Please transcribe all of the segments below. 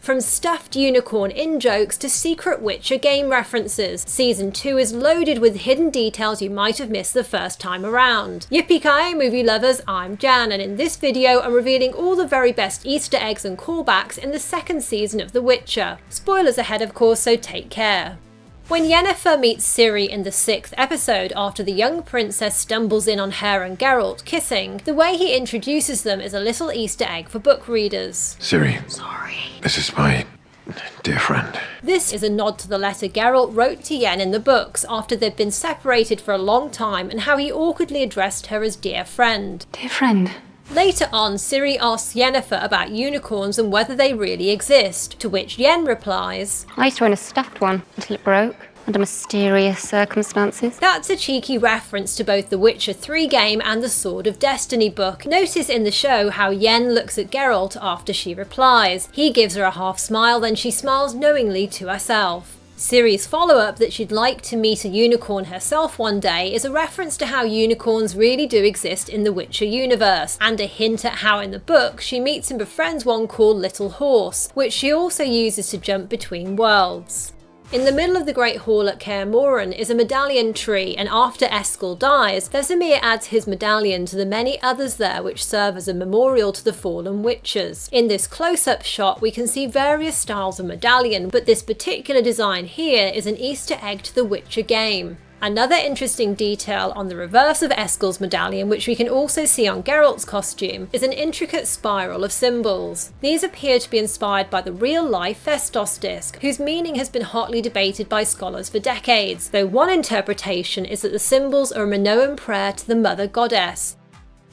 From stuffed unicorn in-jokes to secret Witcher game references, Season 2 is loaded with hidden details you might have missed the first time around. Yippee-ki-yay movie lovers, I'm Jan, and in this video I'm revealing all the very best Easter eggs and callbacks in the second season of The Witcher. Spoilers ahead of course, so take care. When Yennefer meets Ciri in the 6th episode after the young princess stumbles in on her and Geralt kissing, the way he introduces them is a little Easter egg for book readers. Ciri. Sorry. This is my dear friend. This is a nod to the letter Geralt wrote to Yen in the books after they'd been separated for a long time and how he awkwardly addressed her as dear friend. Dear friend. Later on, Ciri asks Yennefer about unicorns and whether they really exist, to which Yen replies, I used to own a stuffed one until it broke, under mysterious circumstances. That's a cheeky reference to both the Witcher 3 game and the Sword of Destiny book. Notice in the show how Yen looks at Geralt after she replies. He gives her a half smile, then she smiles knowingly to herself. Ciri's follow-up that she'd like to meet a unicorn herself one day is a reference to how unicorns really do exist in the Witcher universe, and a hint at how in the book she meets and befriends one called Little Horse, which she also uses to jump between worlds. In the middle of the Great Hall at Kaer Morhen is a medallion tree, and after Eskel dies, Vesemir adds his medallion to the many others there which serve as a memorial to the fallen witchers. In this close-up shot we can see various styles of medallion, but this particular design here is an Easter egg to the Witcher game. Another interesting detail on the reverse of Eskel's medallion, which we can also see on Geralt's costume, is an intricate spiral of symbols. These appear to be inspired by the real-life Festos disc, whose meaning has been hotly debated by scholars for decades, though one interpretation is that the symbols are a Minoan prayer to the Mother Goddess.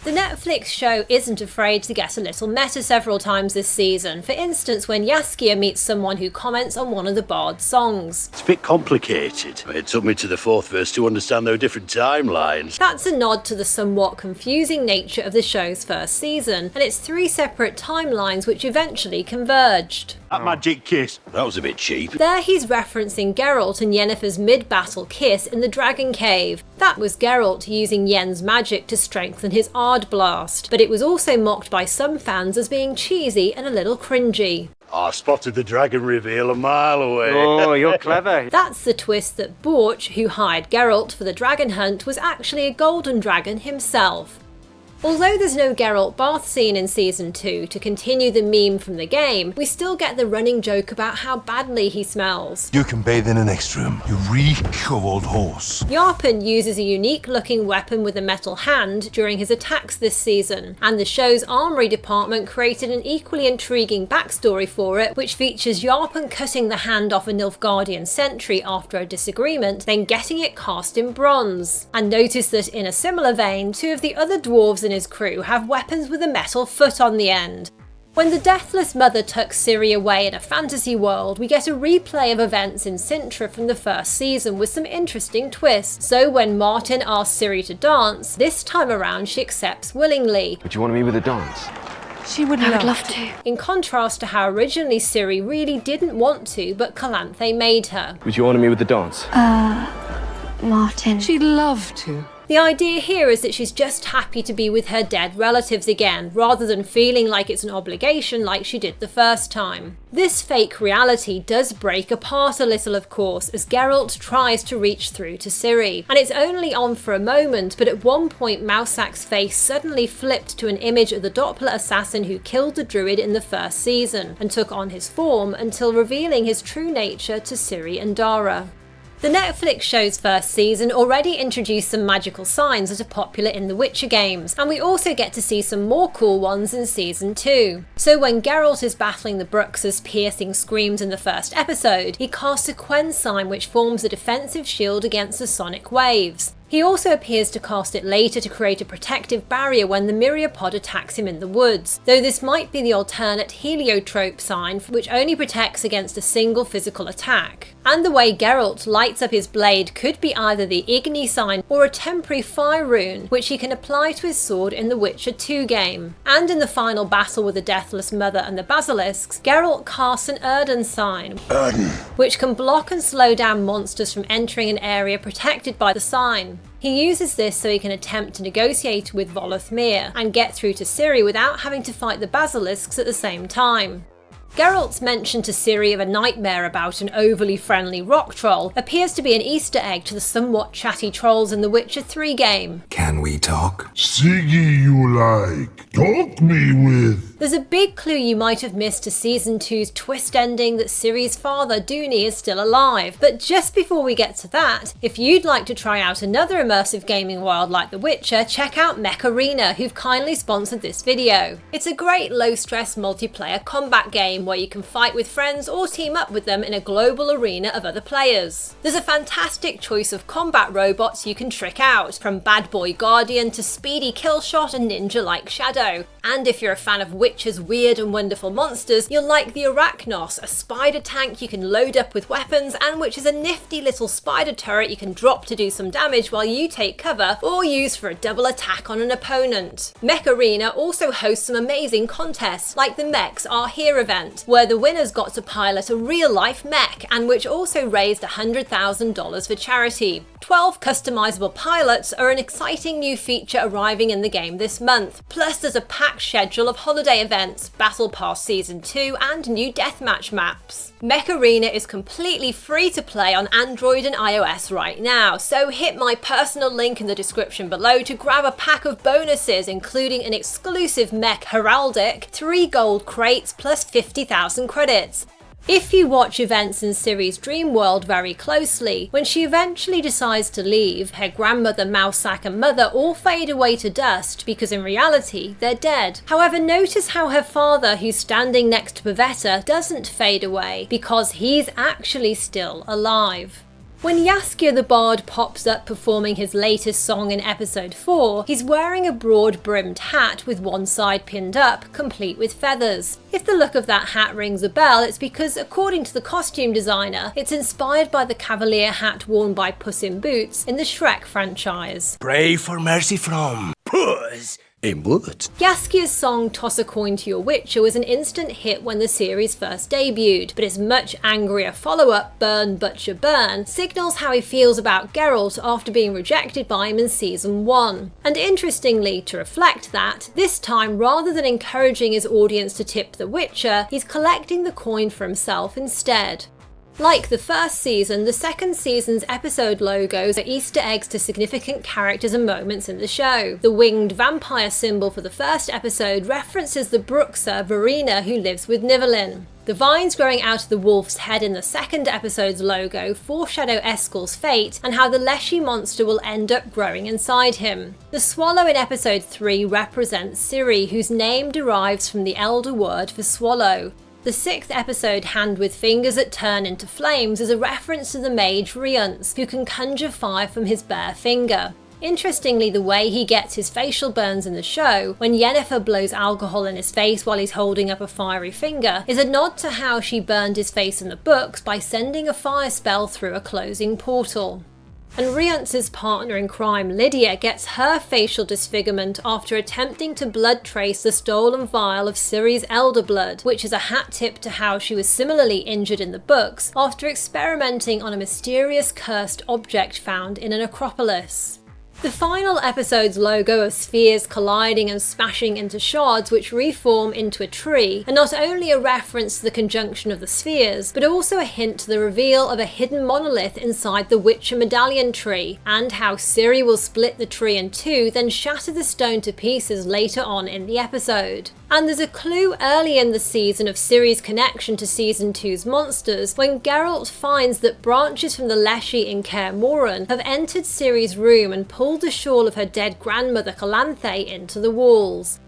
The Netflix show isn't afraid to get a little meta several times this season, for instance when Jaskier meets someone who comments on one of the Bard's songs. It's a bit complicated. It took me to the 4th verse to understand there were different timelines. That's a nod to the somewhat confusing nature of the show's first season, and its 3 separate timelines which eventually converged. That magic kiss. That was a bit cheap. There he's referencing Geralt and Yennefer's mid-battle kiss in the Dragon Cave. That was Geralt using Yen's magic to strengthen his Ard Blast, but it was also mocked by some fans as being cheesy and a little cringy. I spotted the dragon reveal a mile away. Oh, you're clever. That's the twist that Borch, who hired Geralt for the dragon hunt, was actually a golden dragon himself. Although there's no Geralt bath scene in Season 2 to continue the meme from the game, we still get the running joke about how badly he smells. You can bathe in the next room. You reek of old horse. Yarpen uses a unique looking weapon with a metal hand during his attacks this season, and the show's armory department created an equally intriguing backstory for it, which features Yarpen cutting the hand off a Nilfgaardian sentry after a disagreement, then getting it cast in bronze. And notice that in a similar vein, 2 of the other dwarves in his crew have weapons with a metal foot on the end. When the Deathless Mother tucks Ciri away in a fantasy world, we get a replay of events in Cintra from the first season with some interesting twists. So when Martin asks Ciri to dance, this time around she accepts willingly. Would you want me with a dance? She would love to. In contrast to how originally Ciri really didn't want to, but Calanthe made her. Would you want me with the dance? Martin. She'd love to. The idea here is that she's just happy to be with her dead relatives again, rather than feeling like it's an obligation like she did the first time. This fake reality does break apart a little of course, as Geralt tries to reach through to Ciri, and it's only on for a moment, but at one point Mausak's face suddenly flipped to an image of the Doppler assassin who killed the druid in the first season, and took on his form until revealing his true nature to Ciri and Dara. The Netflix show's first season already introduced some magical signs that are popular in the Witcher games, and we also get to see some more cool ones in Season 2. So when Geralt is battling the Brux's piercing screams in the first episode, he casts a Quen sign which forms a defensive shield against the sonic waves. He also appears to cast it later to create a protective barrier when the myriapod attacks him in the woods, though this might be the alternate heliotrope sign which only protects against a single physical attack. And the way Geralt lights up his blade could be either the Igni sign or a temporary fire rune which he can apply to his sword in the Witcher 2 game. And in the final battle with the Deathless Mother and the Basilisks, Geralt casts an Erden sign, which can block and slow down monsters from entering an area protected by the sign. He uses this so he can attempt to negotiate with Volothmir and get through to Ciri without having to fight the Basilisks at the same time. Geralt's mention to Ciri of a nightmare about an overly friendly rock troll appears to be an Easter egg to the somewhat chatty trolls in the Witcher 3 game. Can we talk? Siggy you like. Talk me with. There's a big clue you might have missed to Season 2's twist ending that Ciri's father, Duny, is still alive. But just before we get to that, if you'd like to try out another immersive gaming world like The Witcher, check out Mech Arena, who've kindly sponsored this video. It's a great low-stress multiplayer combat game where you can fight with friends or team up with them in a global arena of other players. There's a fantastic choice of combat robots you can trick out, from Bad Boy Guardian to Speedy Killshot and Ninja like Shadow. And if you're a fan of Witcher's weird and wonderful monsters, you'll like the Arachnos, a spider tank you can load up with weapons and which is a nifty little spider turret you can drop to do some damage while you take cover or use for a double attack on an opponent. Mech Arena also hosts some amazing contests like the Mechs Are Here event, where the winners got to pilot a real-life mech and which also raised $100,000 for charity. 12 customizable pilots are an exciting new feature arriving in the game this month. Plus there's a packed schedule of holiday events, Battle Pass Season 2 and new deathmatch maps. Mech Arena is completely free to play on Android and iOS right now, so hit my personal link in the description below to grab a pack of bonuses including an exclusive mech heraldic, 3 gold crates plus 50,000 credits. If you watch events in Ciri's dream world very closely, when she eventually decides to leave, her grandmother, Mousesack and mother all fade away to dust because in reality they're dead. However, notice how her father, who's standing next to Pavetta, doesn't fade away because he's actually still alive. When Jaskier the Bard pops up performing his latest song in episode 4, he's wearing a broad-brimmed hat with one side pinned up, complete with feathers. If the look of that hat rings a bell, it's because, according to the costume designer, it's inspired by the cavalier hat worn by Puss in Boots in the Shrek franchise. Pray for mercy from Puss in Boots. Jaskier's song Toss a Coin to Your Witcher was an instant hit when the series first debuted, but his much angrier follow-up, Burn Butcher Burn, signals how he feels about Geralt after being rejected by him in Season 1. And interestingly, to reflect that, this time rather than encouraging his audience to tip the Witcher, he's collecting the coin for himself instead. Like the first season, the second season's episode logos are Easter eggs to significant characters and moments in the show. The winged vampire symbol for the first episode references the Bruxa, Verena, who lives with Nivellen. The vines growing out of the wolf's head in the second episode's logo foreshadow Eskel's fate and how the Leshy monster will end up growing inside him. The swallow in episode 3 represents Ciri, whose name derives from the elder word for swallow. The 6th episode, Hand with Fingers That Turn into Flames, is a reference to the mage Rience, who can conjure fire from his bare finger. Interestingly, the way he gets his facial burns in the show, when Yennefer blows alcohol in his face while he's holding up a fiery finger, is a nod to how she burned his face in the books by sending a fire spell through a closing portal. And Rience's partner in crime, Lydia, gets her facial disfigurement after attempting to blood trace the stolen vial of Ciri's elder blood, which is a hat tip to how she was similarly injured in the books after experimenting on a mysterious cursed object found in an necropolis. The final episode's logo of spheres colliding and smashing into shards which reform into a tree are not only a reference to the conjunction of the spheres, but also a hint to the reveal of a hidden monolith inside the Witcher Medallion tree, and how Ciri will split the tree in two, then shatter the stone to pieces later on in the episode. And there's a clue early in the season of Ciri's connection to Season 2's monsters when Geralt finds that branches from the Leshy in Kaer Morhen have entered Ciri's room and pulled the shawl of her dead grandmother Calanthe into the walls.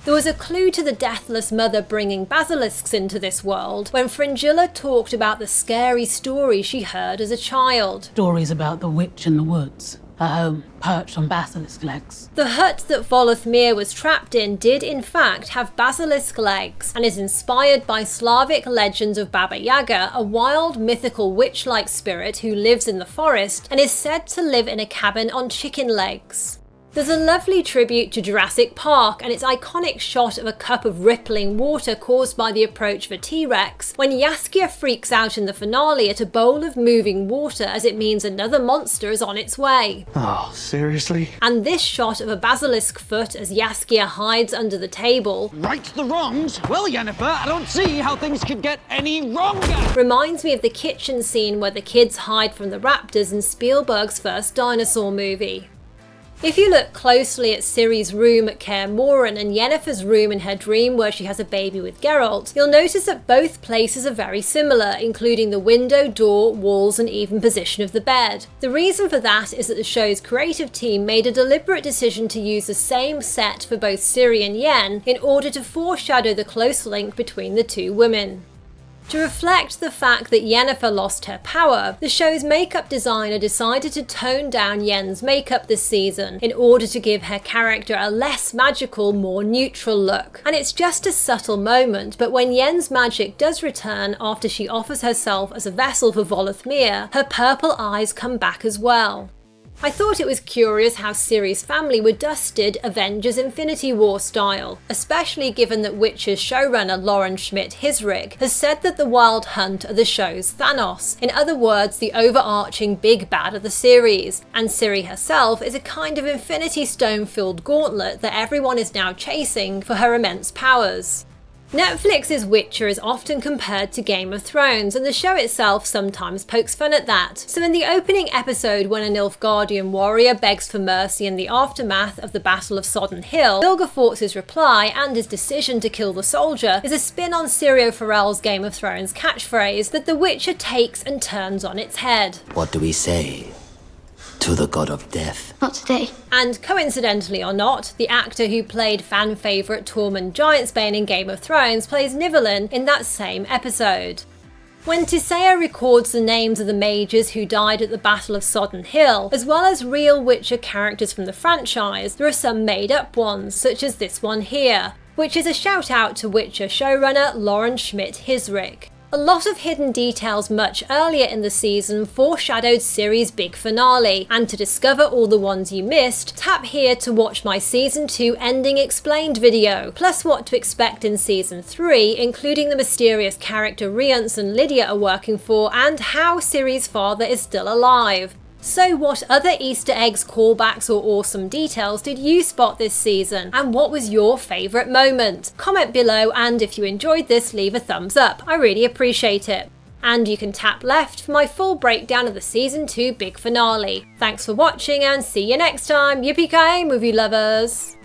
There was a clue to the deathless mother bringing basilisks into this world when Fringilla talked about the scary story she heard as a child. Stories about the witch in the woods. Her home perched on basilisk legs. The hut that Volethmir was trapped in did in fact have basilisk legs and is inspired by Slavic legends of Baba Yaga, a wild mythical witch-like spirit who lives in the forest and is said to live in a cabin on chicken legs. There's a lovely tribute to Jurassic Park and its iconic shot of a cup of rippling water caused by the approach of a T-Rex, when Jaskier freaks out in the finale at a bowl of moving water as it means another monster is on its way. Oh, seriously? And this shot of a basilisk foot as Jaskier hides under the table Right the wrongs? Well, Yennefer, I don't see how things could get any wronger. reminds me of the kitchen scene where the kids hide from the raptors in Spielberg's first dinosaur movie. If you look closely at Ciri's room at Kaer Morhen and Yennefer's room in her dream where she has a baby with Geralt, you'll notice that both places are very similar, including the window, door, walls and even position of the bed. The reason for that is that the show's creative team made a deliberate decision to use the same set for both Ciri and Yen in order to foreshadow the close link between the two women. To reflect the fact that Yennefer lost her power, the show's makeup designer decided to tone down Yen's makeup this season in order to give her character a less magical, more neutral look. And it's just a subtle moment, but when Yen's magic does return after she offers herself as a vessel for Volethmir, her purple eyes come back as well. I thought it was curious how Ciri's family were dusted Avengers Infinity War style, especially given that Witcher's showrunner Lauren Schmidt-Hissrich has said that the Wild Hunt are the show's Thanos, in other words the overarching big bad of the series, and Ciri herself is a kind of Infinity Stone-filled gauntlet that everyone is now chasing for her immense powers. Netflix's Witcher is often compared to Game of Thrones, and the show itself sometimes pokes fun at that. So in the opening episode, when a Nilfgaardian warrior begs for mercy in the aftermath of the Battle of Sodden Hill, Vilgefortz's reply and his decision to kill the soldier is a spin on Syrio Forel's Game of Thrones catchphrase that The Witcher takes and turns on its head. What do we say to the god of death? Not today. And coincidentally or not, the actor who played fan favourite Tormund Giantsbane in Game of Thrones plays Nivellen in that same episode. When Tiseo records the names of the mages who died at the Battle of Sodden Hill, as well as real Witcher characters from the franchise, there are some made-up ones, such as this one here, which is a shout out to Witcher showrunner Lauren Schmidt-Hissrich. A lot of hidden details much earlier in the season foreshadowed Ciri's big finale, and to discover all the ones you missed, tap here to watch my Season 2 ending explained video, plus what to expect in Season 3, including the mysterious character Rience and Lydia are working for, and how Ciri's father is still alive. So what other Easter eggs, callbacks or awesome details did you spot this season? And what was your favourite moment? Comment below, and if you enjoyed this, leave a thumbs up. I really appreciate it. And you can tap left for my full breakdown of the Season 2 big finale. Thanks for watching and see you next time. Yippee-ki-yay, movie lovers!